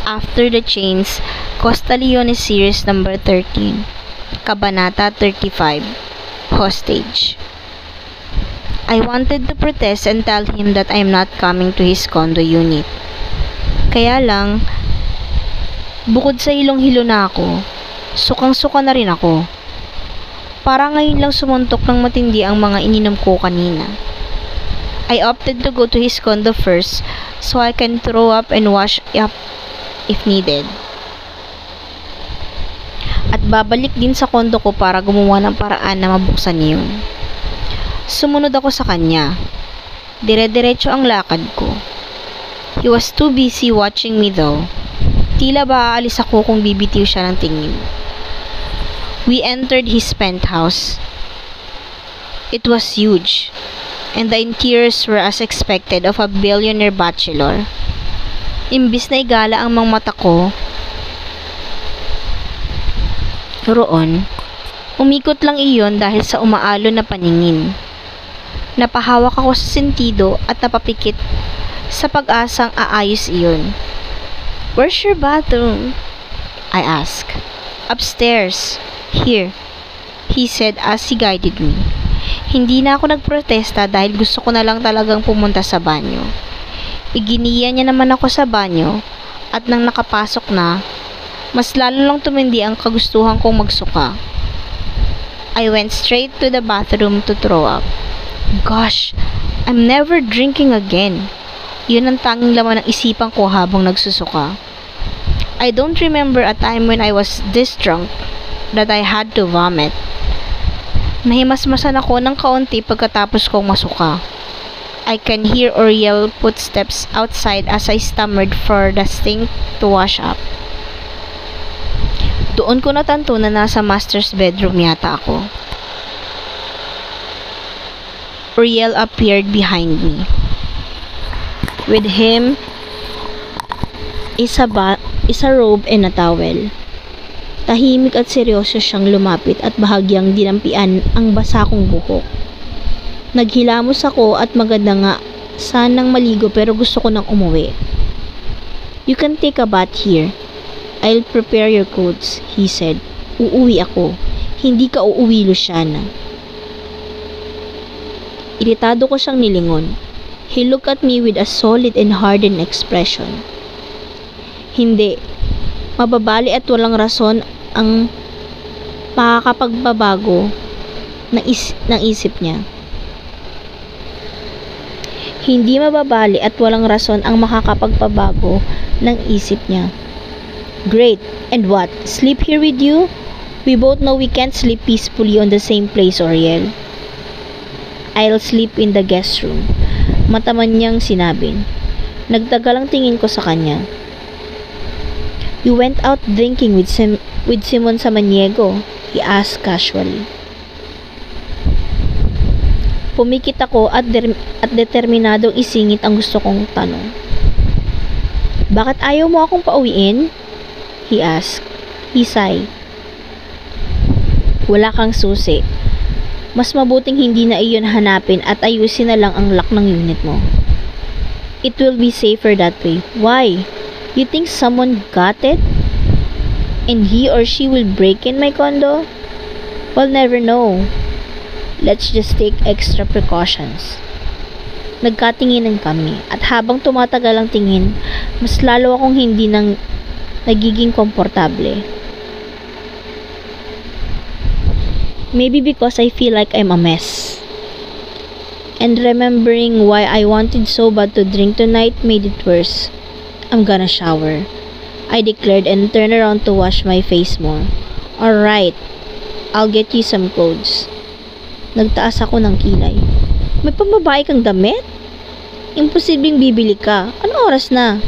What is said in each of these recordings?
After the Chains, Costa Leone Series number 13, Kabanata 35, Hostage. I wanted to protest and tell him that I am not coming to his condo unit. Kaya lang, bukod sa hilong-hilo na ako, sukang-suka na rin ako. Para ngayon lang sumuntok ng matindi ang mga ininom ko kanina. I opted to go to his condo first so I can throw up and wash up if needed. At babalik din sa kondo ko para gumawa ng paraan na mabuksan yun. Sumunod ako sa kanya. Dire-diretso ang lakad ko. He was too busy watching me though. Tila ba aalis ako kung bibitiw siya ng tingin. We entered his penthouse. It was huge, and the interiors were as expected of a billionaire bachelor. Imbis na igala ang mga mata ko roon, umikot lang iyon dahil sa umaalon na paningin. Napahawak ako sa sentido at napapikit sa pag-asang aayos iyon. "Where's your bathroom?" I asked. "Upstairs. Here," he said as he guided me. Hindi na ako nagprotesta dahil gusto ko na lang talagang pumunta sa banyo. Iginiya niya naman ako sa banyo at nang nakapasok na, mas lalo lang tumindi ang kagustuhan kong magsuka. I went straight to the bathroom to throw up. Gosh, I'm never drinking again. Yun ang tanging laman ng isipan ko habang nagsusuka. I don't remember a time when I was this drunk that I had to vomit. Nahimasmasan ako ng kaunti pagkatapos kong masuka. I can hear Oriel footsteps outside as I stammered for the stink to wash up. Doon ko natanto na nasa master's bedroom yata ako. Oriel appeared behind me. With him is a robe and a towel. Tahimik at seryoso siyang lumapit at bahagyang dinampian ang basa kong buhok. Naghilamos ako at maganda nga sanang maligo pero gusto ko nang umuwi. "You can take a bath here. I'll prepare your clothes," he said. "Uuwi ako. Hindi ka uuwi, Luciana." Iritado ko siyang nilingon. He looked at me with a solid and hardened expression. Hindi. Mababali at walang rason ang makakapagbabago ng isip niya. Hindi mababali at walang rason ang makakapagpabago ng isip niya. "Great. And what? Sleep here with you? We both know we can't sleep peacefully on the same place, Oriel." "I'll sleep in the guest room," mataman niyang sinabi. Nagtagal ang tingin ko sa kanya. "You went out drinking with Simon Samaniego?" he asked casually. Pumikit ako at determinadong isingit ang gusto kong tanong. "Bakit ayaw mo akong pauwiin?" he asked. He sighed. "Wala kang susi. Mas mabuting hindi na iyon hanapin at ayusin na lang ang lock ng unit mo. It will be safer that way." "Why? You think someone got it? And he or she will break in my condo? We'll never know. Let's just take extra precautions." Nagkatinginan kami at habang tumatagal ang tingin, mas lalo akong hindi nagiging komportable. Maybe because I feel like I'm a mess. And remembering why I wanted so bad to drink tonight made it worse. "I'm gonna shower," I declared and turned around to wash my face more. "Alright, I'll get you some clothes." Nagtaas ako ng kilay. "May pambabae kang damit? Imposibleng bibili ka. Anong oras na?"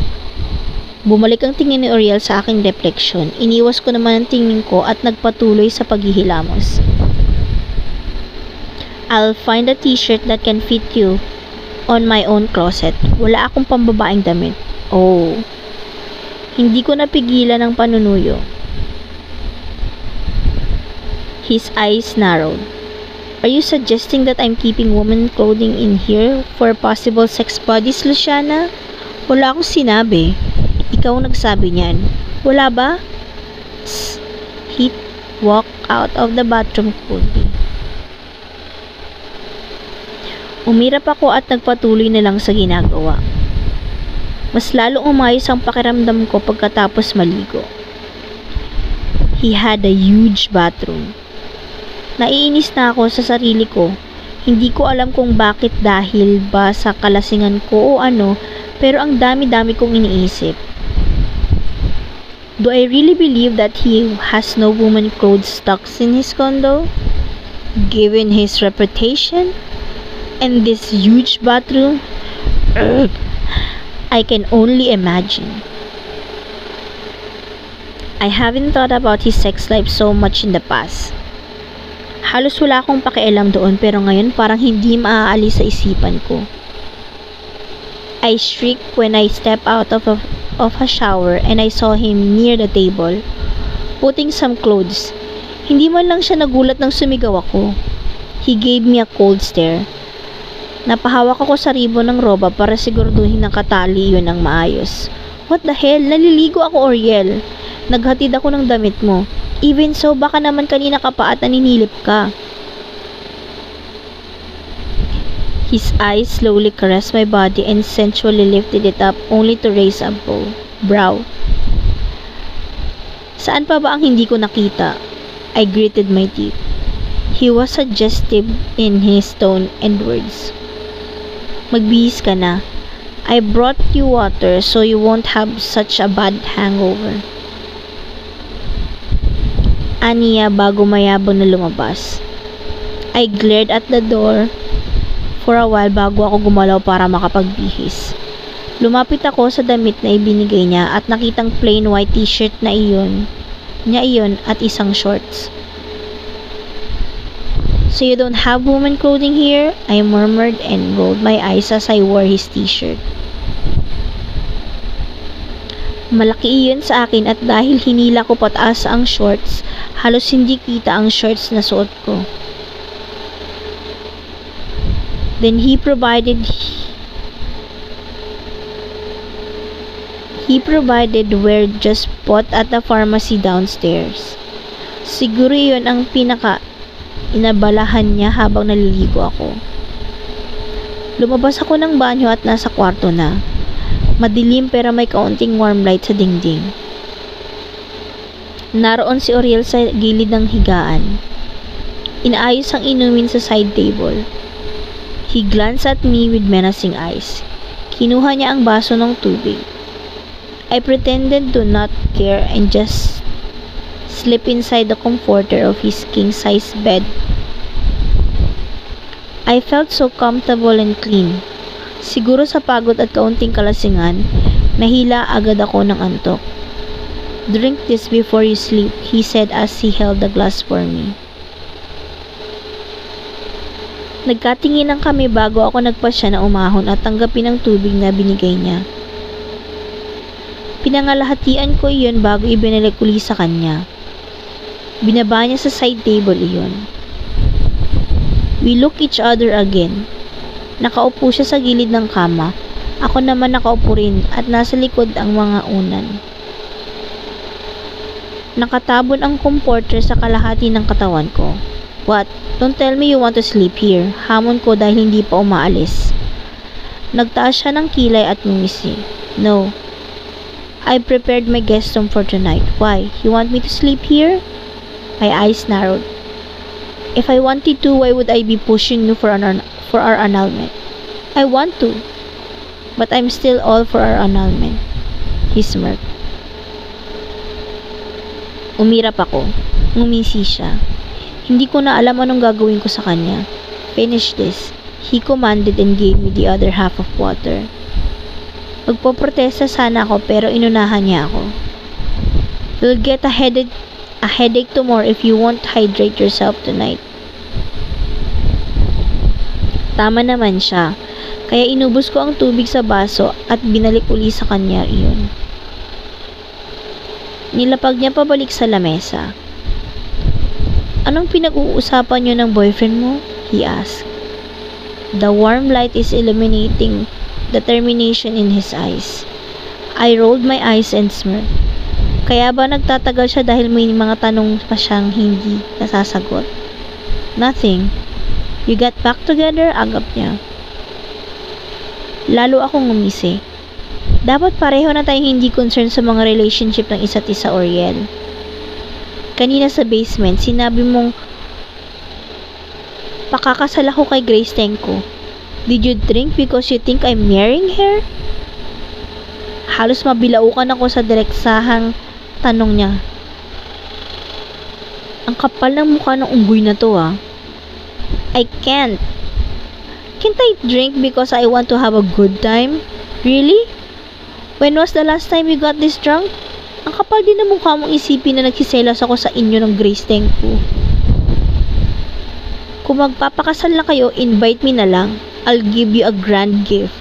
Bumalik ang tingin ni Oriel sa aking refleksyon. Iniwas ko naman ang tingin ko at nagpatuloy sa paghihilamos. "I'll find a t-shirt that can fit you on my own closet. Wala akong pambabaeng damit." "Oh." Hindi ko napigilan ang panunuyo. His eyes narrowed. "Are you suggesting that I'm keeping woman clothing in here for possible sex buddies, Luciana?" "Wala akong sinabi." Ikaw nagsabi niyan. Wala ba? Tss. He walked out of the bathroom coolly. Umirap ako at nagpatuloy na lang sa ginagawa. Mas lalong umayos ang pakiramdam ko pagkatapos maligo. He had a huge bathroom. Naiinis na ako sa sarili ko. Hindi ko alam kung bakit, dahil ba sa kalasingan ko o ano, pero ang dami-dami kong iniisip. Do I really believe that he has no woman clothes stocks in his condo? Given his reputation and this huge bathroom, I can only imagine. I haven't thought about his sex life so much in the past. Halos wala akong pakialam doon, pero ngayon parang hindi maaalis sa isipan ko. I shrieked when I stepped out of a shower and I saw him near the table, putting some clothes. Hindi man lang siya nagulat nang sumigaw ako. He gave me a cold stare. Napahawak ako sa ribbon ng roba para siguraduhin na katali yun ng maayos. What the hell? Naliligo ako, Oriel. Naghatid ako ng damit mo. Even so, baka naman kanina ka pa at naninilip ka. His eyes slowly caressed my body and sensually lifted it up, only to raise a brow. Saan pa ba ang hindi ko nakita? I gritted my teeth. He was suggestive in his tone and words. Magbihis ka na. I brought you water so you won't have such a bad hangover. Aniya bago mayabang na lumabas. I glared at the door for a while bago ako gumalaw para makapagbihis. Lumapit ako sa damit na ibinigay niya at nakitang plain white t-shirt na iyon at isang shorts. So you don't have woman clothing here? I murmured and rolled my eyes as I wore his t-shirt. Malaki iyon sa akin at dahil hinila ko pataas ang shorts, halos hindi kita ang shorts na suot ko. Then he provided were just bought at the pharmacy downstairs. Siguro iyon ang inabalahan niya habang naliligo ako. Lumabas ako ng banyo at nasa kwarto na. Madilim pero may kaunting warm light sa dingding. Naroon si Oriel sa gilid ng higaan. Inaayos ang inumin sa side table. He glanced at me with menacing eyes. Kinuha niya ang baso ng tubig. I pretended to not care and just slipped inside the comforter of his king-size bed. I felt so comfortable and clean. Siguro sa pagod at kaunting kalasingan, nahila agad ako ng antok. Drink this before you sleep, he said as he held the glass for me. Nagkatinginan kami bago ako nagpasya na umahon at tanggapin ang tubig na binigay niya. Pinangalahatian ko iyon bago ibinalik uli sa kanya. Binaba niya sa side table iyon. We look each other again. Nakaupo siya sa gilid ng kama. Ako naman nakaupo rin at nasa likod ang mga unan. Nakatabon ang comforter sa kalahati ng katawan ko. What? Don't tell me you want to sleep here. Hamon ko dahil hindi pa umaalis. Nagtaas siya ng kilay at ngumisi. No. I prepared my guest room for tonight. Why? You want me to sleep here? My eyes narrowed. If I wanted to, why would I be pushing you for our annulment? I want to. But I'm still all for our annulment. He smirked. Umirap ako. Ngumisi siya. Hindi ko na alam anong gagawin ko sa kanya. Finish this. He commanded and gave me the other half of water. Magpoprotesta sana ako pero inunahan niya ako. You'll get a headache tomorrow if you won't hydrate yourself tonight. Tama naman siya. Kaya inubos ko ang tubig sa baso at binalik uli sa kanya iyon. Nilapag niya pabalik sa lamesa. Anong pinag-uusapan niyo ng boyfriend mo? He asked. The warm light is illuminating determination in his eyes. I rolled my eyes and smirked. Kaya ba nagtatagal siya dahil may mga tanong pa siyang hindi nasasagot? Nothing. You got back together? Agap niya. Lalo akong ngumisi. Dapat pareho na tayong hindi concerned sa mga relationship ng isa't isa, Oriel. Kanina sa basement, sinabi mong pakakasal ako kay Grace Tenko. Did you drink because you think I'm marrying her? Halos mabilaukan ako sa direksahang tanong niya. Ang kapal ng mukha ng unggoy na to I can't. Can't I drink because I want to have a good time? Really? When was the last time you got this drunk? Ang kapal din ng mukha mong isipin na nagsiselos ako sa inyo ng Grace Tenko. Kung magpapakasal na kayo, invite me na lang. I'll give you a grand gift.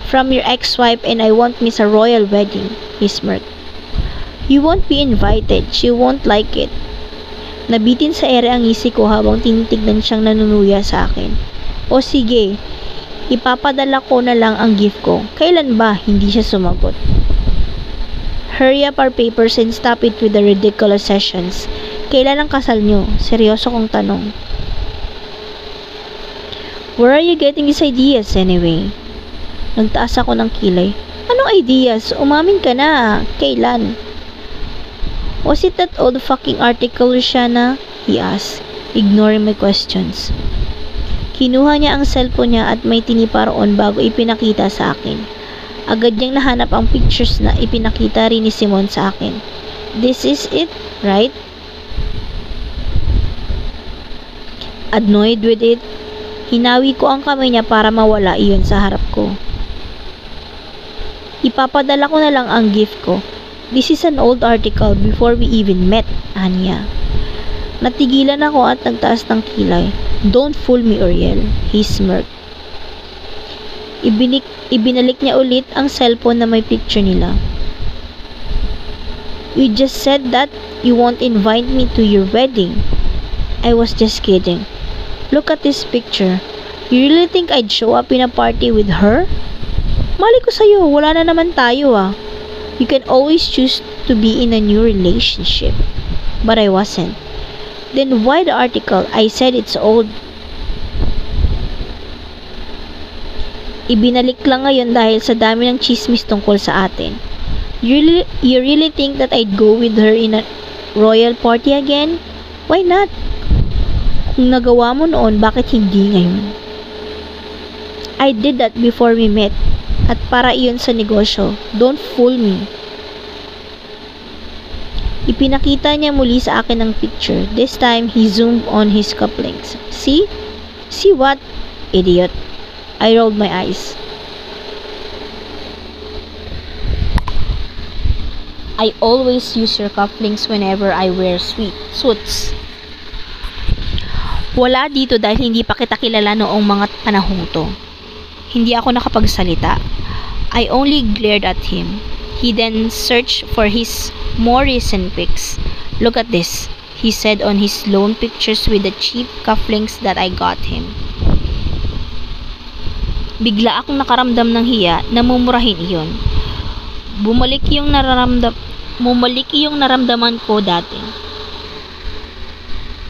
From your ex-wife and I won't miss a royal wedding, he smirked. You won't be invited. She won't like it. Nabitin sa ere ang ngisi ko habang tinitignan siyang nanunuya sa akin. O sige, ipapadala ko na lang ang gift ko. Kailan ba? Hindi siya sumagot. Hurry up our papers and stop it with the ridiculous sessions. Kailan ang kasal nyo? Seryoso kong tanong. Where are you getting these ideas anyway? Nagtaas ako ng kilay. Anong ideas? Umamin ka na. Kailan? Was it that old fucking article, Luciana? He asked, ignoring my questions. Kinuha niya ang cellphone niya at may tinipa roon bago ipinakita sa akin. Agad niyang nahanap ang pictures na ipinakita rin ni Simon sa akin. This is it, right? Annoyed with it, hinawi ko ang kamay niya para mawala iyon sa harap ko. Ipapadala ko na lang ang gift ko. This is an old article before we even met, Anya. Natigilan ako at nagtaas ng kilay. Don't fool me, Oriel. He smirked. Ibinalik niya ulit ang cellphone na may picture nila. You just said that you won't invite me to your wedding. I was just kidding. Look at this picture. You really think I'd show up in a party with her? Mali ko sa'yo, wala na naman tayo You can always choose to be in a new relationship. But I wasn't. Then why the article? I said it's old. Ibinalik lang ngayon dahil sa dami ng chismis tungkol sa atin. You really think that I'd go with her in a royal party again? Why not? Kung nagawa mo noon, bakit hindi ngayon? I did that before we met. At para iyon sa negosyo. Don't fool me. Ipinakita niya muli sa akin ang picture. This time, he zoomed on his couplings. See? See what? Idiot. I rolled my eyes. I always use your couplings whenever I wear suits. Wala dito dahil hindi pa kita kilala noong mga panahong to. Hindi ako nakapagsalita. I only glared at him. He then searched for his more recent pics. Look at this, he said on his lone pictures with the cheap cufflinks that I got him. Bigla akong nakaramdam ng hiya na mumurahin iyon. Bumalik yung naramdaman ko dati.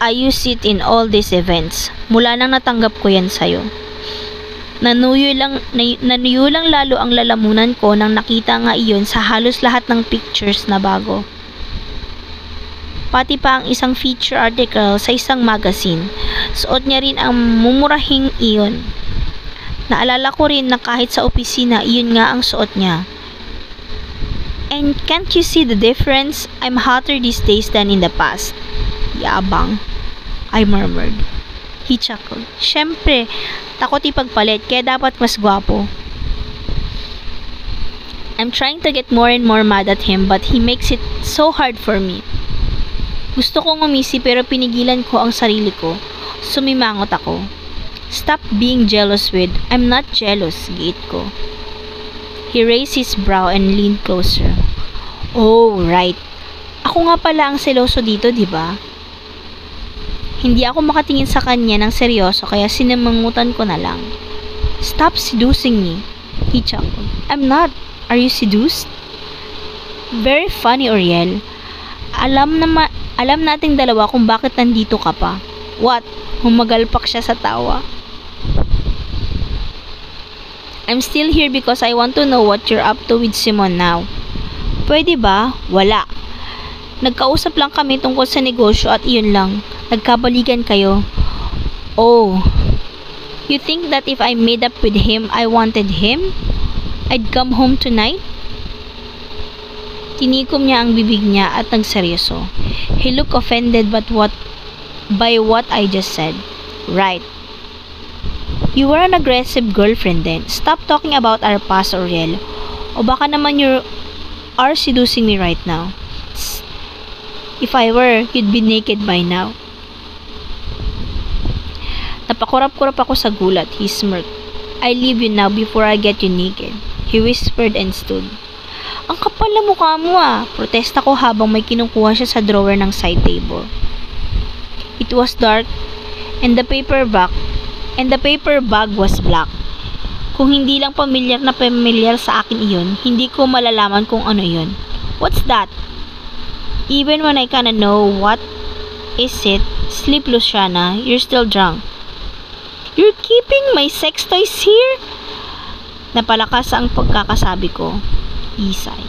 I use it in all these events. Mula nang natanggap ko yan sa'yo. Nanuyo lang lalo ang lalamunan ko nang nakita nga iyon sa halos lahat ng pictures na bago. Pati pa ang isang feature article sa isang magazine. Suot niya rin ang mumurahing iyon. Naalala ko rin na kahit sa opisina, iyon nga ang suot niya. And can't you see the difference? I'm hotter these days than in the past. Yabang, I murmured. He chuckled. Siyempre, takot ipagpalit, kaya dapat mas gwapo. I'm trying to get more and more mad at him, but he makes it so hard for me. Gusto kong umisi pero pinigilan ko ang sarili ko. Sumimangot ako. Stop being jealous with. I'm not jealous, giit ko. He raised his brow and leaned closer. Oh, right. Ako nga pala ang seloso dito, di ba? Hindi ako makatingin sa kanya ng seryoso kaya sinamangutan ko na lang. Stop seducing me. He chuckled. I'm not. Are you seduced? Very funny, Uriel. Alam nating dalawa kung bakit nandito ka pa. What? Humagalpak siya sa tawa. I'm still here because I want to know what you're up to with Simon now. Pwede ba? Wala. Nagkausap lang kami tungkol sa negosyo at iyon lang. Nagkabaligan kayo. Oh. You think that if I made up with him, I wanted him? I'd come home tonight? Tinikom niya ang bibig niya at nagseryoso. He looked offended by what I just said. Right. You were an aggressive girlfriend then. Stop talking about our past, Uriel. O baka naman you are seducing me right now. If I were, you'd be naked by now. Napakurap-kurap ako sa gulat. He smirked. I leave you now before I get you naked. He whispered and stood. Ang kapal na mukha mo ah. Protesta ko habang may kinukuha siya sa drawer ng side table. It was dark and the paper bag was black. Kung hindi lang pamilyar sa akin iyon, hindi ko malalaman kung ano iyon. What's that? Even when I kinda know what is it, sleep Luciana, you're still drunk. You're keeping my sex toys here? Napalakas ang pagkakasabi ko. Isay.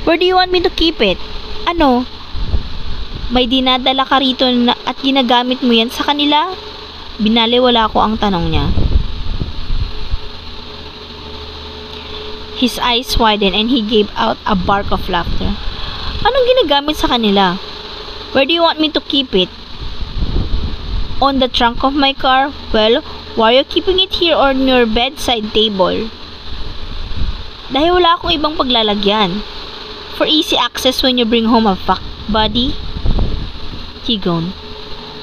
Where do you want me to keep it? Ano? May dinadala ka rito at ginagamit mo yan sa kanila? Binaliwala ko ang tanong niya. His eyes widened and he gave out a bark of laughter. Anong ginagamit sa kanila? Where do you want me to keep it? On the trunk of my car? Well, why are you keeping it here on your bedside table? Dahil wala akong ibang paglalagyan. For easy access when you bring home a fuck buddy. Tigon.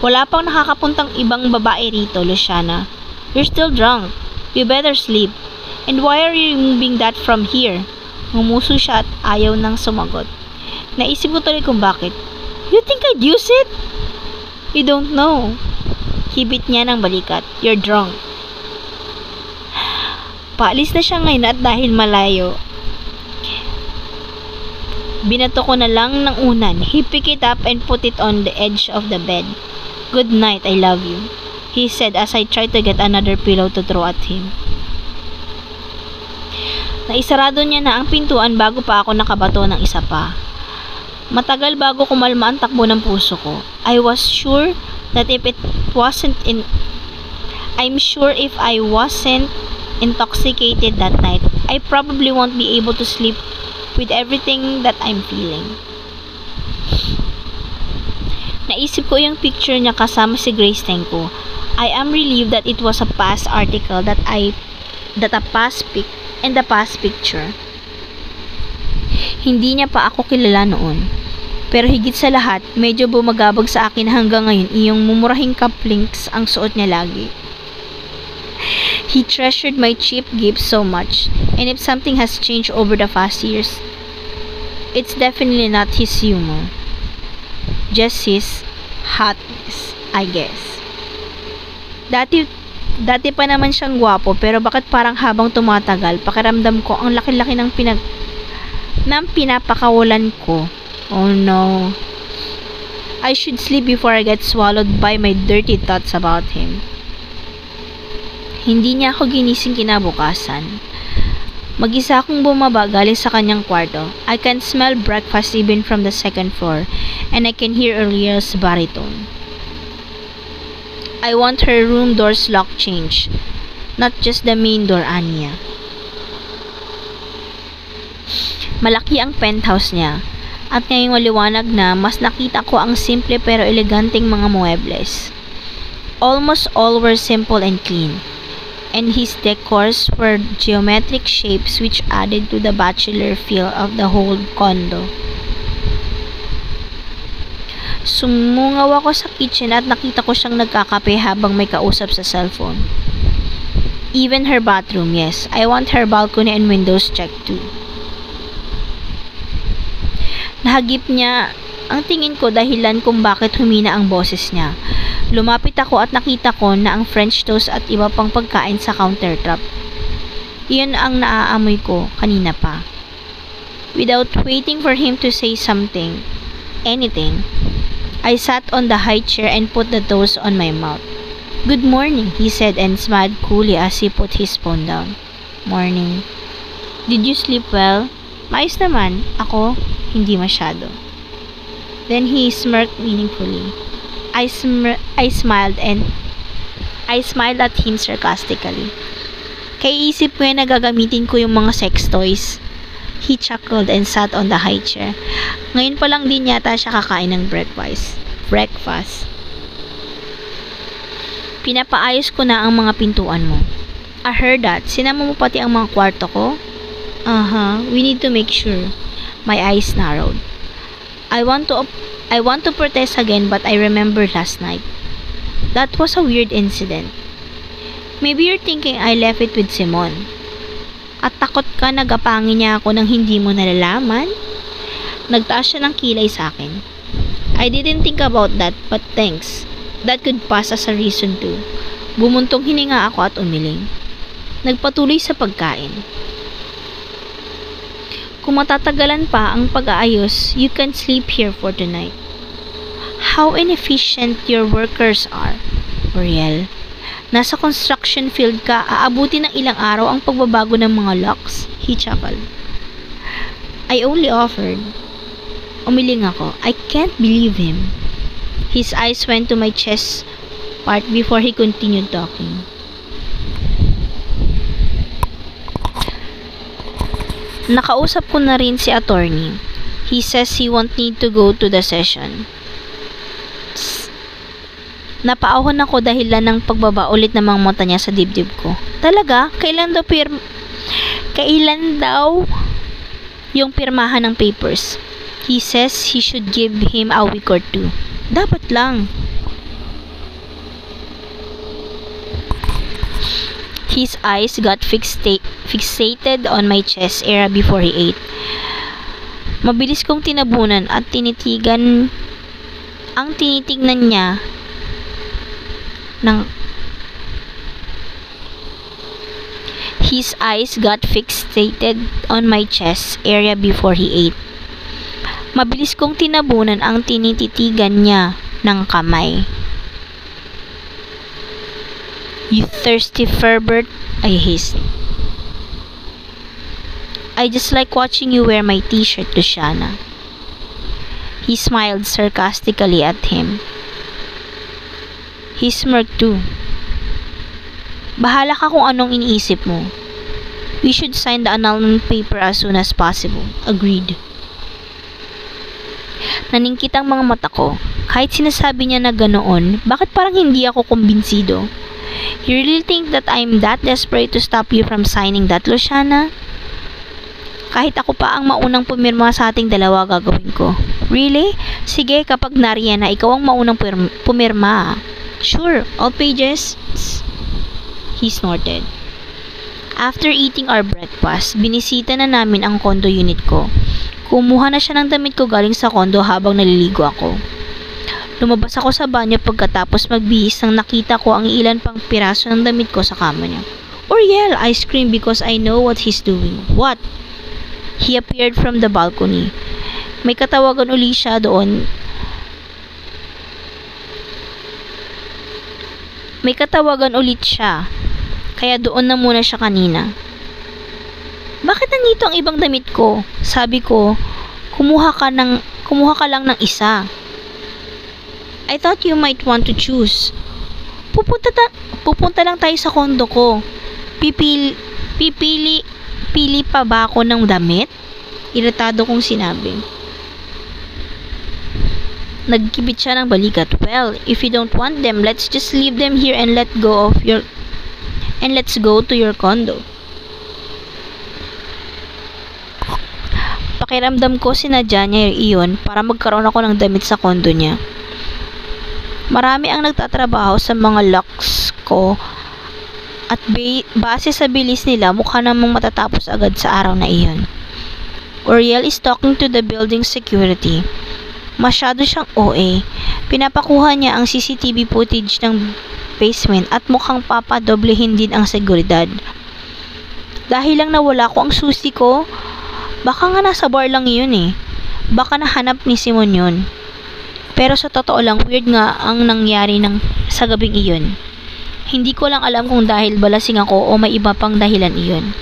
Wala pang nakakapuntang ibang babae rito, Luciana. You're still drunk. You better sleep. And why are you removing that from here? Ngumuso siya at ayaw nang sumagot. Naisip ko tuloy kung bakit. You think I'd use it? You don't know. Hibit niya ng balikat. You're drunk. Paalis na siya ngayon at dahil malayo. Binato ko na lang ng unan. He picked it up and put it on the edge of the bed. Good night, I love you, he said as I tried to get another pillow to throw at him. Naisarado niya na ang pintuan bago pa ako nakabato ng isa pa. Matagal bago kumalma ang takbo ng puso ko. I'm sure if I wasn't intoxicated that night, I probably won't be able to sleep with everything that I'm feeling. Naisip ko yung picture niya kasama si Grace Tenko. I am relieved that it was a past article and the past picture. Hindi niya pa ako kilala noon. Pero higit sa lahat, medyo bumagabag sa akin hanggang ngayon iyong mumurahing cufflinks ang suot niya lagi. He treasured my cheap gifts so much, and if something has changed over the past years, it's definitely not his humor. Just his hotness, I guess. Dati pa naman siyang gwapo, pero bakit parang habang tumatagal, pakiramdam ko ang laki-laki ng pinapakawalan ko. Oh no. I should sleep before I get swallowed by my dirty thoughts about him. Hindi niya ako ginising kinabukasan. Mag-isa akong bumaba galing sa kanyang kwarto. I can smell breakfast even from the second floor, and I can hear Uriel's baritone. I want her room door's lock changed, not just the main door, Anya. Malaki ang penthouse niya, at ngayong maliwanag na, mas nakita ko ang simple pero eleganteng mga muebles. Almost all were simple and clean, and his decors were geometric shapes which added to the bachelor feel of the whole condo. Sumungaw ako sa kitchen at nakita ko siyang nagkakape habang may kausap sa cellphone. Even her bathroom, yes. I want her balcony and windows checked too. Nahagip niya ang tingin ko dahilan kung bakit humina ang boses niya. Lumapit ako at nakita ko na ang French toast at iba pang pagkain sa countertop. Iyon ang naaamoy ko kanina pa. Without waiting for him to say anything, I sat on the high chair and put the toast on my mouth. "Good morning," he said and smiled coolly as he put his phone down. "Morning. Did you sleep well?" "Maayos naman. Ako, hindi masyado." Then he smirked meaningfully. I smiled at him sarcastically. "Kaiisip mo yan na gagamitin ko yung mga sex toys?" He chuckled and sat on the high chair. Ngayon pa lang din yata siya kakain ng breakfast. "Pinapaayos ko na ang mga pintuan mo." "I heard that. Sinama mo pati ang mga kwarto ko?" We need to make sure." My eyes narrowed. I want to protest again, but I remember last night. That was a weird incident. Maybe you're thinking I left it with Simon. At takot ka nagapangin niya ako nang hindi mo nalalaman? Nagtaas siya ng kilay sa akin. "I didn't think about that, but thanks. That could pass as a reason too." Bumuntong hininga ako at umiling. Nagpatuloy sa pagkain. "Kung matatagalan pa ang pag-aayos, you can sleep here for tonight." How inefficient your workers are, Uriel. Nasa construction field ka, aabuti ng ilang araw ang pagbabago ng mga locks. He chuckled. I only offered. Umiling ako. I can't believe him. His eyes went to my chest part before he continued talking. Nakausap ko na rin si attorney. He says he won't need to go to the session. Napaahon ako dahilan ng pagbaba ulit ng mga mata niya sa dibdib ko. Talaga? Kailan daw yung pirmahan ng papers? He says he should give him a week or two. Dapat lang. His eyes got fixated on my chest area before he ate. Mabilis kong tinabunan at tinitignan niya His eyes got fixated on my chest area before he ate. Mabilis kong tinabunan ang tinititigan niya ng kamay. You thirsty pervert, I hissed. I just like watching you wear my t-shirt, Luciana. He smiled sarcastically at him. He smirked too. Bahala ka kung anong iniisip mo. We should sign the annulment paper as soon as possible. Agreed. Naningkit ang mga mata ko. Kahit sinasabi niya na ganoon, bakit parang hindi ako kumbinsido? You really think that I'm that desperate to stop you from signing that, Luciana? Kahit ako pa ang maunang pumirma sa ating dalawa, gagawin ko. Really? Sige, kapag nariyan na, ikaw ang maunang pumirma. Sure, all pages. He snorted. After eating our breakfast, binisita na namin ang condo unit ko. Kumuha na siya ng damit ko galing sa condo habang naliligo ako. Lumabas ako sa banyo pagkatapos magbihis nang nakita ko ang ilan pang piraso ng damit ko sa kama niya. Uriel! I screamed because I know what he's doing. What? He appeared from the balcony. May katawagan uli siya doon. May katawagan ulit siya. Kaya doon na muna siya kanina. Bakit nandito ang ibang damit ko? Sabi ko, kumuha ka lang ng isa. I thought you might want to choose. Pupunta lang tayo sa kondo ko. Pili pa ba ako ng damit? Iritado kong sinabi. Nagkibit siya ng balikat. Well, if you don't want them, let's just leave them here and let's go to your condo. Pakiramdam ko sinadya niya iyon para magkaroon ako ng damit sa kondo niya. Marami ang nagtatrabaho sa mga locks ko at base sa bilis nila mukha namang matatapos agad sa araw na iyon. Uriel is talking to the building security. Masyado siyang OA. Pinapakuha niya ang CCTV footage ng basement at mukhang papadoblehin din ang seguridad. Dahil lang nawala ko ang susi ko. Baka nga nasa bar lang yun eh. Baka nahanap ni Simon yun. Pero sa totoo lang, weird nga ang nangyari sa gabing iyon. Hindi ko lang alam kung dahil balasing ako o may iba pang dahilan iyon.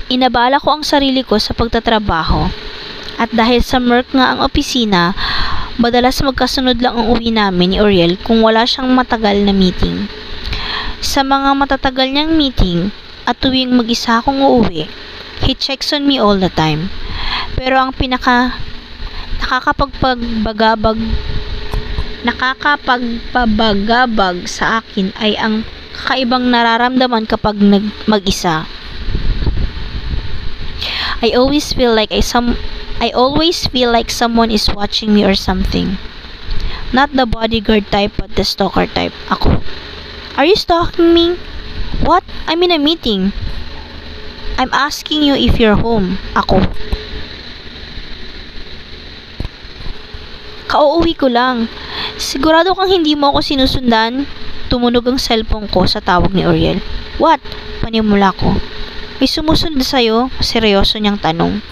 Inabala ko ang sarili ko sa pagtatrabaho. At dahil sa murk nga ang opisina, madalas magkasunod lang ang uwi namin ni Oriel kung wala siyang matagal na meeting. Sa mga matatagal niyang meeting at tuwing mag-isa akong uuwi, he checks on me all the time. Pero ang nakakapagpabagabag sa akin ay ang kakaibang nararamdaman kapag mag-isa. I always feel like someone is watching me or something. Not the bodyguard type but the stalker type. Ako. Are you stalking me? What? I'm in a meeting. I'm asking you if you're home. Ako. Kauuwi ko lang. Sigurado kang hindi mo ako sinusundan? Tumunog ang cellphone ko sa tawag ni Oriel. What? Panimula ko. May sumusunod sa'yo? Seryoso niyang tanong.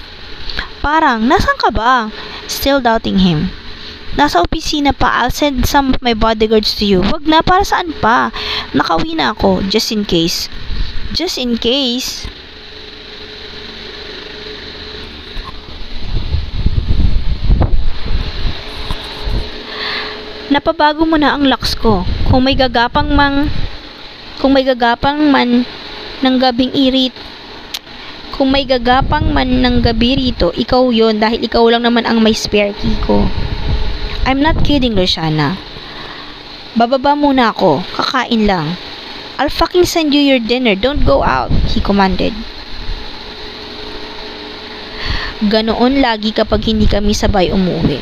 Parang, nasan ka ba? Still doubting him. Nasa opisina pa. I'll send some of my bodyguards to you. Wag na, para saan pa? Nakauwi na ako. Just in case. Just in case? Napabago mo na ang locks ko. Kung may gagapang man ng gabing irit, kung may gagapang man ng gabi rito, ikaw yon dahil ikaw lang naman ang may spare key ko. I'm not kidding, Luciana. Bababa muna ako. Kakain lang. I'll fucking send you your dinner. Don't go out, he commanded. Ganoon lagi kapag hindi kami sabay umuwi.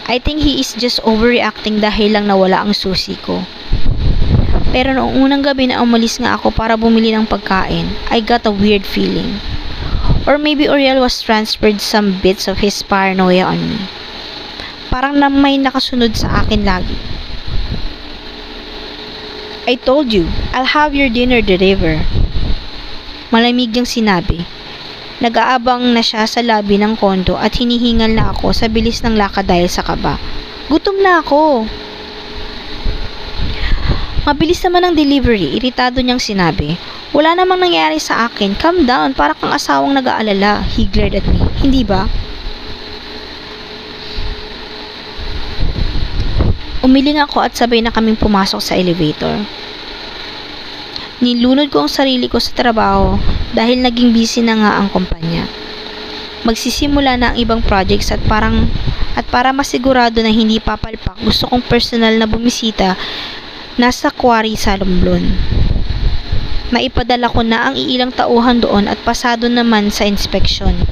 I think he is just overreacting dahil lang nawala ang susi ko. Pero noong unang gabi na umalis nga ako para bumili ng pagkain, I got a weird feeling. Or maybe Oriel was transferred some bits of his paranoia on me. Parang na may nakasunod sa akin lagi. I told you, I'll have your dinner delivered. Malamig niyang sinabi. Nag-aabang na siya sa lobby ng kondo at hinihingal na ako sa bilis ng lakad dahil sa kaba. Gutom na ako. Mabilis naman ang delivery, iritado niyang sinabi. Wala namang nangyari sa akin. Calm down, para kang asawang nag-aalala. He glared at me. Hindi ba? Umiling ako at sabay na kaming pumasok sa elevator. Nilunod ko ang sarili ko sa trabaho dahil naging busy na nga ang kumpanya. Magsisimula na ang ibang projects at para masigurado na hindi papalpak, gusto kong personal na bumisita nasa quarry sa Romblon. Maipadala ko na ang iilang tauhan doon at pasado naman sa inspection.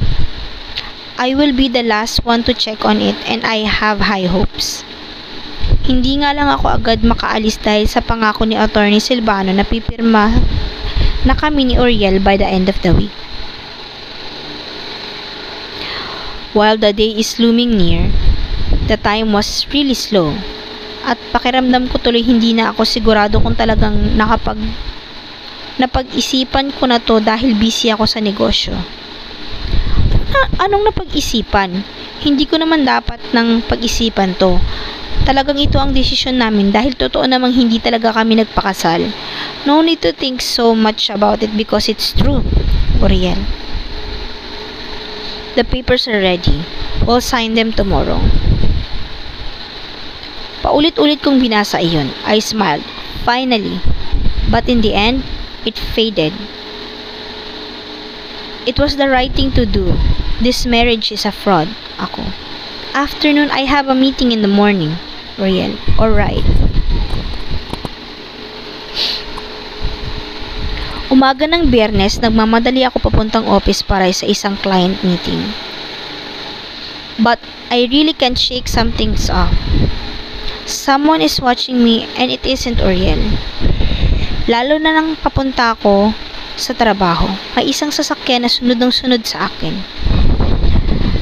I will be the last one to check on it and I have high hopes. Hindi nga lang ako agad makaalis dahil sa pangako ni Attorney Silvano na pipirma na kami ni Oriel by the end of the week. While the day is looming near, the time was really slow at pakiramdam ko tuloy hindi na ako sigurado kung talagang napag-isipan ko na to dahil busy ako sa negosyo. Anong napag-isipan? Hindi ko naman dapat ng pag-isipan to. Talagang ito ang desisyon namin dahil totoo namang hindi talaga kami nagpakasal. No need to think so much about it because it's true, Oriel. The papers are ready. We'll sign them tomorrow. Paulit-ulit kong binasa iyon. I smiled. Finally. But in the end, it faded. It was the right thing to do. This marriage is a fraud. Ako. Afternoon, I have a meeting in the morning. Oriel. Alright. Umaga ng Biyernes, nagmamadali ako papuntang office para sa isang client meeting. But I really can't shake some things off. Someone is watching me and it isn't Oriel. Lalo na nang papunta ako sa trabaho, may isang sasakyan na sunod ng sunod sa akin.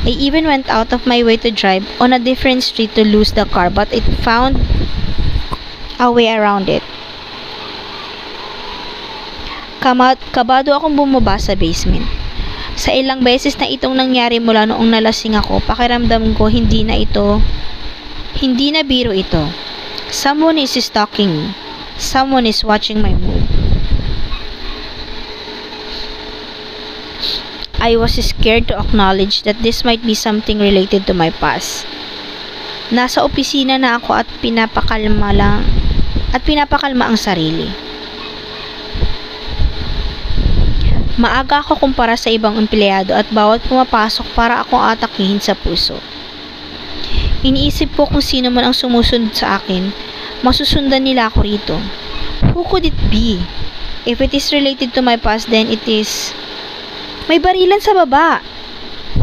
I even went out of my way to drive on a different street to lose the car, but it found a way around it. Kabado akong bumaba sa basement. Sa ilang beses na itong nangyari mula noong nalasing ako, pakiramdam ko hindi na biro ito. Someone is stalking me. Someone is watching my move. I was scared to acknowledge that this might be something related to my past. Nasa opisina na ako at pinapakalma ang sarili. Maaga ako kumpara sa ibang empleyado at bawat pumapasok para akong atakihin sa puso. Iniisip ko kung sino man ang sumusunod sa akin, masusundan nila ako rito. Who could it be? If it is related to my past, then it is... May barilan sa baba!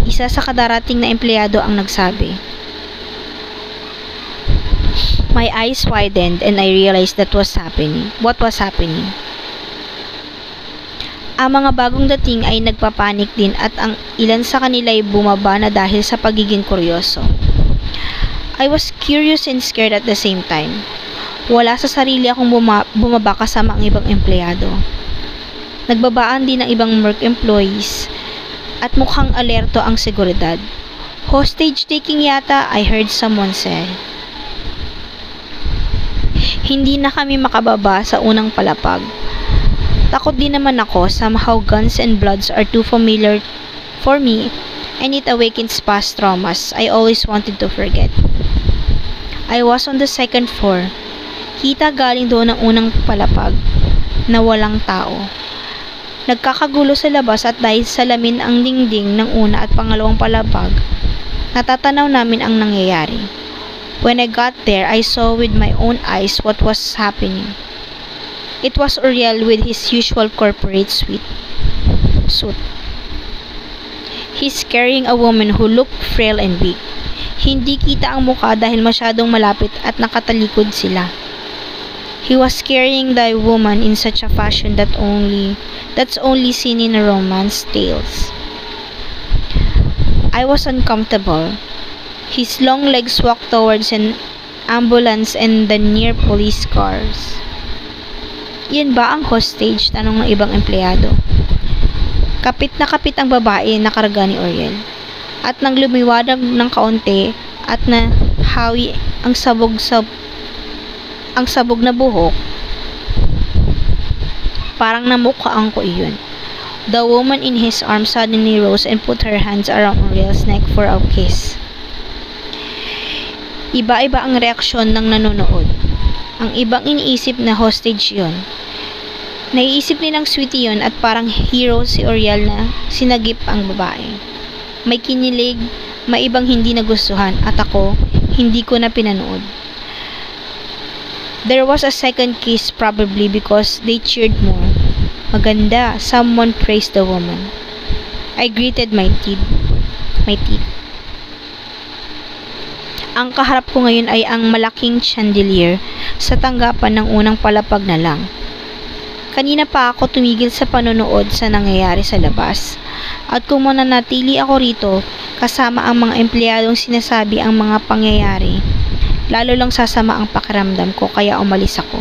Isa sa kadarating na empleyado ang nagsabi. My eyes widened and I realized what was happening. Ang mga bagong dating ay nagpapanik din at ang ilan sa kanila ay bumaba na dahil sa pagiging kuryoso. I was curious and scared at the same time. Wala sa sarili akong bumaba kasama ang ibang empleyado. Nagbabaan din ang ibang Merck employees at mukhang alerto ang seguridad. Hostage taking yata, I heard someone say. Hindi na kami makababa sa unang palapag. Takot din naman ako, somehow guns and bloods are too familiar for me and it awakens past traumas I always wanted to forget. I was on the second floor. Kita galing doon ang unang palapag na walang tao. Nagkakagulo sa labas at dahil salamin ang dingding ng una at pangalawang palapag, natatanaw namin ang nangyayari. When I got there, I saw with my own eyes what was happening. It was Uriel with his usual corporate suit. He's carrying a woman who looked frail and weak. Hindi kita ang mukha dahil masyadong malapit at nakatalikod sila. He was carrying the woman in such a fashion that's only seen in romance tales. I was uncomfortable. His long legs walked towards an ambulance and the near police cars. Yan ba ang hostage? Tanong ng ibang empleyado. Kapit na kapit ang babae na karga ni Uriel. At nang lumiwanag ng kaunti at nahawi ang sabog na buhok, parang namukhaan ko iyon. The woman in his arms suddenly rose and put her hands around Uriel's neck for a kiss. Iba-iba ang reaksyon ng nanonood. Ang ibang iniisip na hostage yon. Naiisip nilang sweetie yon at parang hero si Uriel na sinagip ang babae. May kinilig, may ibang hindi nagustuhan at ako, hindi ko na pinanood. There was a second kiss probably because they cheered more. Maganda, someone praised the woman. I gritted my teeth. Ang kaharap ko ngayon ay ang malaking chandelier sa tanggapan ng unang palapag na lang. Kanina pa ako tumigil sa panonood sa nangyayari sa labas. At kung mananatili ako rito kasama ang mga empleyadong sinasabi ang mga pangyayari, lalo lang sasama ang pakiramdam ko kaya umalis ako.